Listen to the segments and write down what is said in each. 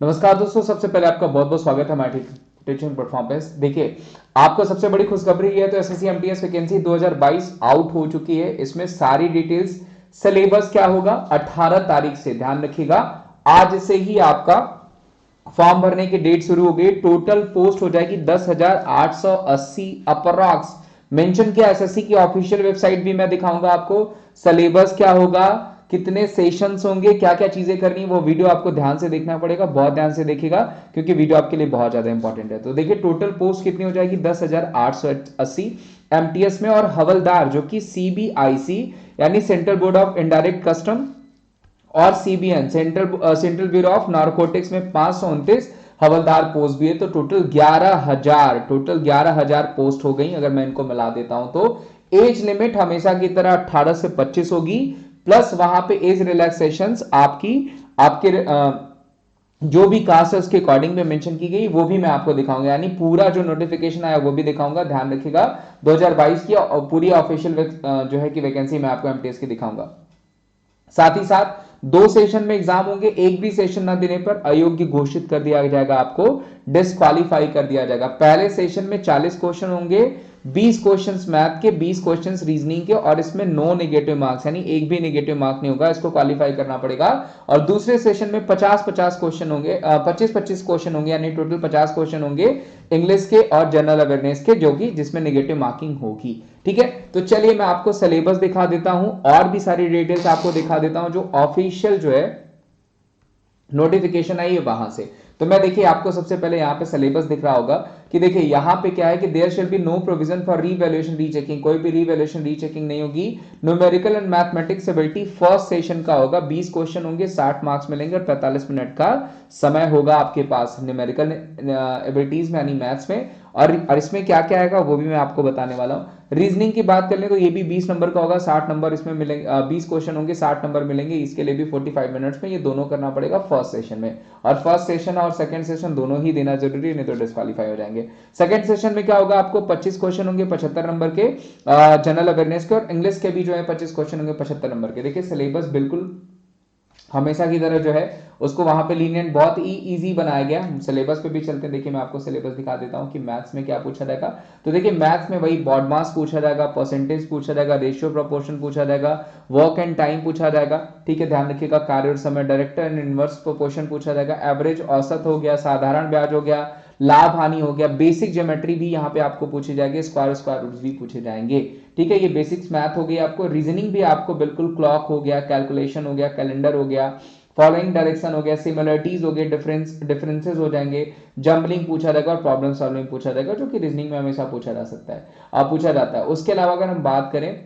नमस्कार दोस्तों, सबसे पहले आपका बहुत बहुत स्वागत है हमारे टीचिंग प्लेटफॉर्म पे। देखिए, आपको सबसे बड़ी खुशखबरी ये है तो एसएससी एमटीएस वैकेंसी 2022 आउट हो चुकी है। इसमें सारी डिटेल्स, सिलेबस क्या होगा 18 तारीख से, ध्यान रखिएगा। आज से ही आपका फॉर्म भरने की डेट शुरू हो गई। टोटल पोस्ट हो जाएगी 10,880 अप्रॉक्स। मेंशन किया एसएससी की ऑफिशियल वेबसाइट भी मैं दिखाऊंगा आपको। सिलेबस क्या होगा, कितने सेशंस होंगे, क्या क्या चीजें करनी, वो वीडियो आपको ध्यान से देखना पड़ेगा, बहुत ध्यान से देखिएगा क्योंकि वीडियो आपके लिए बहुत ज्यादा इंपॉर्टेंट है। तो देखिए, टोटल पोस्ट कितनी हो जाएगी 10,880 एमटीएस में। और हवलदार जो कि सीबीआईसी यानी central board of indirect custom और CBN central bureau of narcotics में 529 हवलदार पोस्ट भी है। तो टोटल 11,000 पोस्ट हो गई अगर मैं इनको मिला देता हूं तो। एज लिमिट हमेशा की तरह 18 से 25 होगी, प्लस वहां पे एज रिलैक्सेशन आपकी आपके जो भी कास्ट है उसके अकॉर्डिंग में मेंशन की गई, वो भी मैं आपको दिखाऊंगा। यानी पूरा जो नोटिफिकेशन आया वो भी दिखाऊंगा, ध्यान रखिएगा। 2022 की पूरी ऑफिशियल जो है कि वैकेंसी मैं आपको एमटीएस की दिखाऊंगा। साथ ही साथ 2 सेशन में एग्जाम होंगे। एक भी सेशन न देने पर अयोग्य घोषित कर दिया जाएगा, आपको डिस्क्वालीफाई कर दिया जाएगा। पहले सेशन में 40 क्वेश्चन होंगे, 20 क्वेश्चंस मैथ के, 20 क्वेश्चंस रीजनिंग के, और इसमें नो नेगेटिव मार्क्स, यानी एक भी नेगेटिव मार्क नहीं होगा, इसको क्वालिफाई करना पड़ेगा। और दूसरे सेशन में 50-50 क्वेश्चन होंगे, 25-25 क्वेश्चन होंगे, यानी टोटल 50 क्वेश्चन होंगे इंग्लिश के और जनरल अवेयरनेस के, जो कि जिसमें नेगेटिव मार्किंग होगी। ठीक है, तो चलिए मैं आपको सिलेबस दिखा देता हूं और भी सारी डिटेल्स आपको दिखा देता हूं जो ऑफिशियल जो है नोटिफिकेशन आई है वहां से। तो मैं देखिए आपको सबसे पहले यहां पे सिलेबस दिख रहा होगा कि देखिए यहां पे क्या है कि there shall be no provision for revaluation rechecking, कोई भी रीवैल्यूएशन रीचेकिंग नहीं होगी। Numerical and mathematics ability first session का होगा, 20 क्वेश्चन होंगे, 60 मार्क्स मिलेंगे और 45 मिनट का समय होगा आपके पास न्यूमेरिकल एबिलिटीज में यानी मैथ्स में। और इसमें क्या क्या आएगा वो भी मैं आपको बताने वाला हूं। रीजनिंग की बात कर ले तो ये भी 20 नंबर का होगा, 60 नंबर इसमें मिलेंगे, 20 क्वेश्चन होंगे, 60 नंबर मिलेंगे। इसके लिए भी 45 मिनट्स में ये दोनों करना पड़ेगा फर्स्ट सेशन में। और फर्स्ट सेशन और सेकंड सेशन दोनों ही देना जरूरी है, नहीं तो डिस्क्वालीफाई हो जाएंगे। सेकंड सेशन में क्या होगा, आपको 25 क्वेश्चन होंगे 75 नंबर के जनरल अवेयरनेस के, और इंग्लिश के भी जो है 25 क्वेश्चन होंगे 75 नंबर के। देखिए सिलेबस बिल्कुल हमेशा की तरह जो है उसको वहां पे लीनियंट बहुत ही इजी बनाया गया। सिलेबस पे भी चलते हैं, देखिए मैं आपको सिलेबस दिखा देता हूं कि मैथ्स में क्या पूछा जाएगा। तो देखिए मैथ्स में वही बॉड मास पूछा जाएगा, परसेंटेज पूछा जाएगा, रेशियो प्रोपोर्शन पूछा जाएगा, वर्क एंड टाइम पूछा जाएगा। ठीक है, ध्यान रखिएगा, कार्य और समय, डायरेक्ट एंड इनवर्स प्रोपोर्शन पूछा जाएगा, एवरेज औसत हो गया, साधारण ब्याज हो गया, लाभ हानि हो गया, बेसिक ज्योमेट्री भी यहाँ पे आपको पूछी जाएगी, स्क्वायर रूट्स भी पूछे जाएंगे। ठीक है, ये बेसिक्स मैथ हो गई आपको। रीजनिंग भी आपको बिल्कुल, क्लॉक हो गया, कैलकुलेशन हो गया, कैलेंडर हो गया, फॉलोइंग डायरेक्शन हो गया, सिमिलरिटीज हो गए, डिफरेंसेस हो जाएंगे, जंबलिंग पूछा जाएगा और प्रॉब्लम सॉल्विंग पूछा जाएगा, जो कि रीजनिंग में हमेशा पूछा जा सकता है, पूछा जाता है। उसके अलावा अगर हम बात करें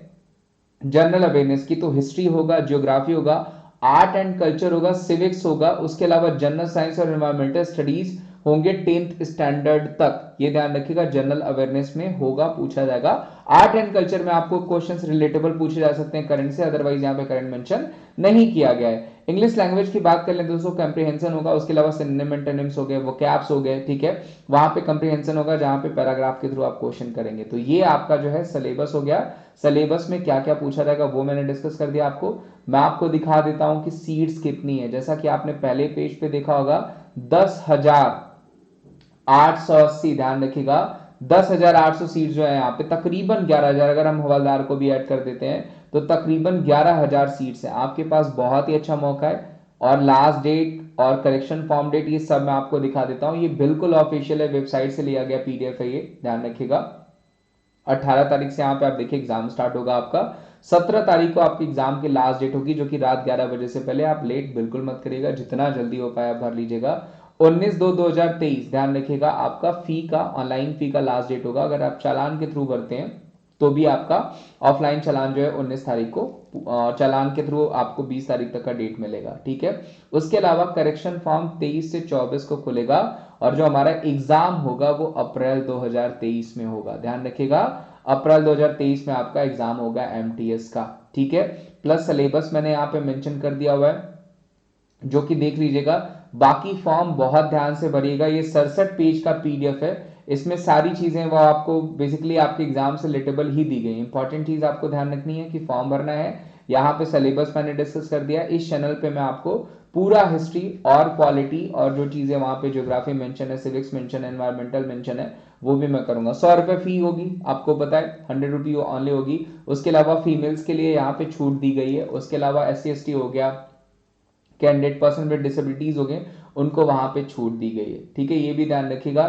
जनरल अवेयरनेस की, तो हिस्ट्री होगा, ज्योग्राफी होगा, आर्ट एंड कल्चर होगा, सिविक्स होगा, उसके अलावा जनरल साइंस और एनवायरमेंटल स्टडीज होंगे 10th स्टैंडर्ड तक। ये ध्यान रखिएगा, जनरल अवेयरनेस में होगा, पूछा जाएगा। आर्ट एंड कल्चर में आपको क्वेश्चंस रिलेटेबल पूछे जा सकते हैं करंट से, अदरवाइज यहाँ पे करंट मेंशन नहीं किया गया है। इंग्लिश लैंग्वेज की बात कर लें दोस्तों, कॉम्प्रिहेंशन होगा, उसके अलावा सिनोनिम एंटोनिम्स हो गए, वोकैब्स हो गए। ठीक है, वहां पे कॉम्प्रिहेंशन होगा जहां पे पैराग्राफ के थ्रू आप क्वेश्चन करेंगे। तो ये आपका जो है सिलेबस हो गया। सिलेबस में क्या क्या पूछा जाएगा वो मैंने डिस्कस कर दिया आपको। मैं आपको दिखा देता हूं कि सीट्स कितनी है। जैसा कि आपने पहले पेज पे देखा होगा 10,880, ध्यान रखिएगा 10,800 सीट जो है यहाँ पे, तकरीबन 11,000, अगर हम हवलदार को भी ऐड कर देते हैं तो तकरीबन 11,000 सीट्स है आपके पास। बहुत ही अच्छा मौका है। और लास्ट डेट और करेक्शन फॉर्म डेट ये सब मैं आपको दिखा देता हूं। ये बिल्कुल ऑफिशियल है, वेबसाइट से लिया गया पीडीएफ है, ये ध्यान रखिएगा। 18 तारीख से यहाँ पे आप देखिए एग्जाम स्टार्ट होगा आपका। 17 तारीख को आपकी एग्जाम की लास्ट डेट होगी, जो कि रात 11 बजे से पहले। आप लेट बिल्कुल मत करिएगा, जितना जल्दी हो पाए आप भर लीजिएगा। 19/2/2023, ध्यान रखिएगा, आपका फी का, ऑनलाइन फी का लास्ट डेट होगा। अगर आप चालान के थ्रू भरते हैं तो भी आपका ऑफलाइन चालान जो है 19 तारीख को, चालान के थ्रू आपको 20 तारीख तक का डेट मिलेगा। ठीक है, उसके अलावा करेक्शन फॉर्म 23 से 24 को खुलेगा, और जो हमारा एग्जाम होगा वो अप्रैल 2023 में होगा। ध्यान रखिएगा, अप्रैल 2023 में आपका एग्जाम होगा एमटीएस का। ठीक है, प्लस सिलेबस मैंने यहाँ पे मेंशन कर दिया हुआ है, जो कि देख लीजिएगा। बाकी फॉर्म बहुत ध्यान से भरिएगा, ये 67 पेज का पीडीएफ है। इसमें सारी चीजें वो आपको बेसिकली आपके एग्जाम से रिलेटेबल ही दी गई। इंपॉर्टेंट चीज आपको ध्यान रखनी है कि फॉर्म भरना है। यहाँ पे सिलेबस मैंने डिस्कस कर दिया। इस चैनल पे मैं आपको पूरा हिस्ट्री और पॉलिटी और जो चीजें वहां पे ज्योग्राफी मेंशन है, सिविक्स मेंशन है, एनवायरमेंटल मेंशन है, वो भी मैं करूंगा। 100 रुपए फी होगी, आपको पता है 100 रुपी ऑनली होगी। उसके अलावा फीमेल्स के लिए यहाँ पे छूट दी गई है। उसके अलावा SC ST हो गया, कैंडिडेट पर्सन विद डिसेबिलिटीज हो गए, उनको वहां पे छूट दी गई है। ठीक है, ये भी ध्यान रखिएगा।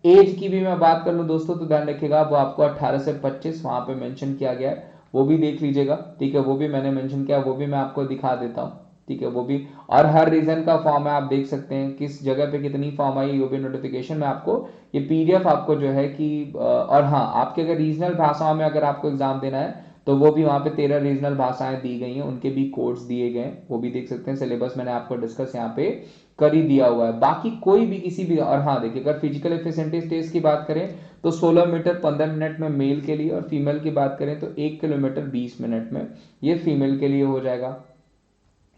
एज की भी मैं बात कर लूं दोस्तों तो ध्यान रखिएगा, वो आपको 18 से 25 वहां पे मेंशन किया गया है, वो भी देख लीजिएगा। ठीक है, वो भी मैंने मेंशन किया, वो भी मैं आपको दिखा देता हूँ। ठीक है, वो भी, और हर रीजन का फॉर्म है, आप देख सकते हैं किस जगह पे कितनी फॉर्म आई, यूपी नोटिफिकेशन में आपको ये PDF आपको जो है कि और हाँ, आपके अगर रीजनल भाषाओं में अगर आपको एग्जाम देना है तो वो भी वहां पे 13 रीजनल भाषाएं दी गई हैं, उनके भी कोड्स दिए गए हैं, वो भी देख सकते हैं। सिलेबस मैंने आपको डिस्कस यहाँ पे कर ही दिया हुआ है। बाकी कोई भी किसी भी, और हाँ देखिए, अगर फिजिकल एफिशिएंसी टेस्ट की बात करें तो 16 मीटर 15 मिनट में मेल के लिए, और फीमेल की बात करें तो 1 किलोमीटर 20 मिनट में ये फीमेल के लिए हो जाएगा।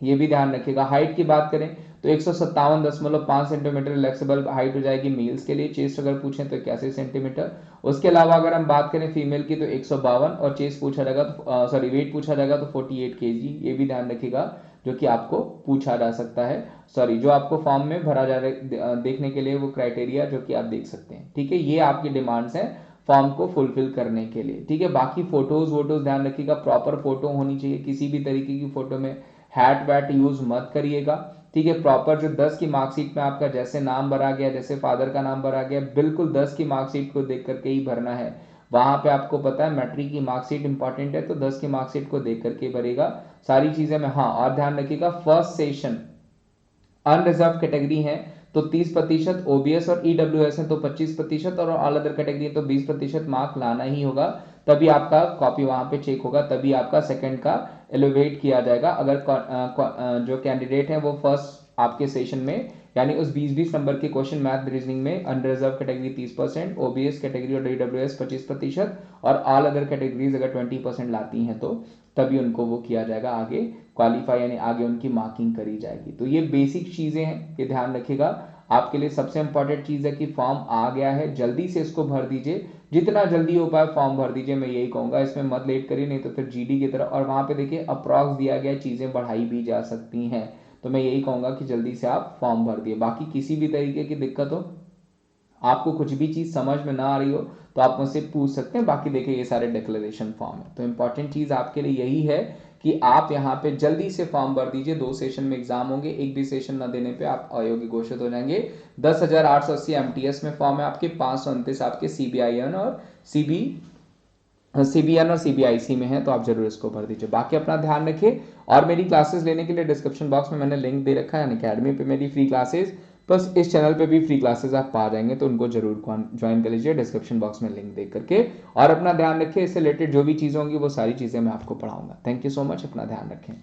ये भी ध्यान रखिएगा। हाइट की बात करें तो 157.5 सेंटीमीटर रिलैक्सेबल हाइट हो जाएगी मेल्स के लिए। चेस्ट अगर पूछें तो 81 सेंटीमीटर। उसके अलावा अगर हम बात करें फीमेल की तो 152, और चेस्ट पूछा जाएगा तो सॉरी वेट पूछा जाएगा तो 48 kg। ये भी ध्यान रखिएगा, जो कि आपको पूछा जा सकता है, सॉरी जो आपको फॉर्म में भरा जा रहा देखने के लिए वो क्राइटेरिया जो कि आप देख सकते हैं। ठीक है, ये आपकी डिमांड्स हैं फॉर्म को फुलफिल करने के लिए। ठीक है, बाकी फोटोज वोटोज ध्यान रखिएगा, प्रॉपर फोटो होनी चाहिए, किसी भी तरीके की फोटो में हैट वैट यूज मत करिएगा। ठीक है, प्रॉपर जो 10 की मार्कशीट में आपका जैसे नाम भरा गया, जैसे फादर का नाम भरा गया, बिल्कुल 10 की मार्कशीट को देख करके ही भरना है। वहां पे आपको पता है मैट्रिक की मार्कशीट इंपॉर्टेंट है, तो 10 की मार्कशीट को देख करके भरेगा सारी चीजें में। हाँ, और ध्यान रखिएगा, फर्स्ट सेशन अनरिजर्व कैटेगरी है तो 30%, OBS और EWS है तो 25%, और ऑल अदर कैटेगरी है तो 20% मार्क लाना ही होगा, तभी आपका कॉपी वहां पे चेक होगा, तभी आपका सेकंड का एलिवेट किया जाएगा। अगर जो कैंडिडेट है वो फर्स्ट आपके सेशन में, यानी उस 20-20 नंबर के क्वेश्चन मैथ रीजनिंग में अनरिजर्व कैटेगरी 30%, OBS कैटेगरी और EWS 25%, और ऑल अदर कैटेगरीज अगर 20% लाती हैं तो तभी उनको वो किया जाएगा आगे क्वालिफाई, यानी आगे उनकी मार्किंग करी जाएगी। तो ये बेसिक चीजें हैं, ये ध्यान रखिएगा। आपके लिए सबसे इंपॉर्टेंट चीज है कि फॉर्म आ गया है, जल्दी से इसको भर दीजिए, जितना जल्दी हो पाए फॉर्म भर दीजिए, मैं यही कहूंगा। इसमें मत लेट करिए, नहीं तो फिर GD की तरह, और वहां पे देखिए अप्रॉक्स दिया गया, चीजें बढ़ाई भी जा सकती हैं, तो मैं यही कहूंगा कि जल्दी से आप फॉर्म भर दिए। बाकी किसी भी तरीके की दिक्कत हो, आपको कुछ भी चीज समझ में ना आ रही हो तो आप मुझसे पूछ सकते हैं। बाकी देखिए ये सारे डिक्लेरेशन फॉर्म है, तो इंपॉर्टेंट चीज आपके लिए यही है कि आप यहाँ पे जल्दी से फॉर्म भर दीजिए। 2 सेशन में एग्जाम होंगे, एक भी सेशन ना देने पे आप अयोग्य घोषित हो जाएंगे। 10,880 MTS में फॉर्म है आपके, 529 आपके CBN और CBIC में है, तो आप जरूर इसको भर दीजिए। बाकी अपना ध्यान रखिए, और मेरी क्लासेस लेने के लिए डिस्क्रिप्शन बॉक्स में मैंने लिंक दे रखा है, अकेडमी पे मेरी फ्री क्लासेस, बस इस चैनल पे भी फ्री क्लासेस आप पा जाएंगे, तो उनको जरूर ज्वाइन कर लीजिए डिस्क्रिप्शन बॉक्स में लिंक देख करके। और अपना ध्यान रखिए, इससे रिलेटेड जो भी चीज़ें होंगी वो सारी चीज़ें मैं आपको पढ़ाऊंगा। थैंक यू सो मच, अपना ध्यान रखें।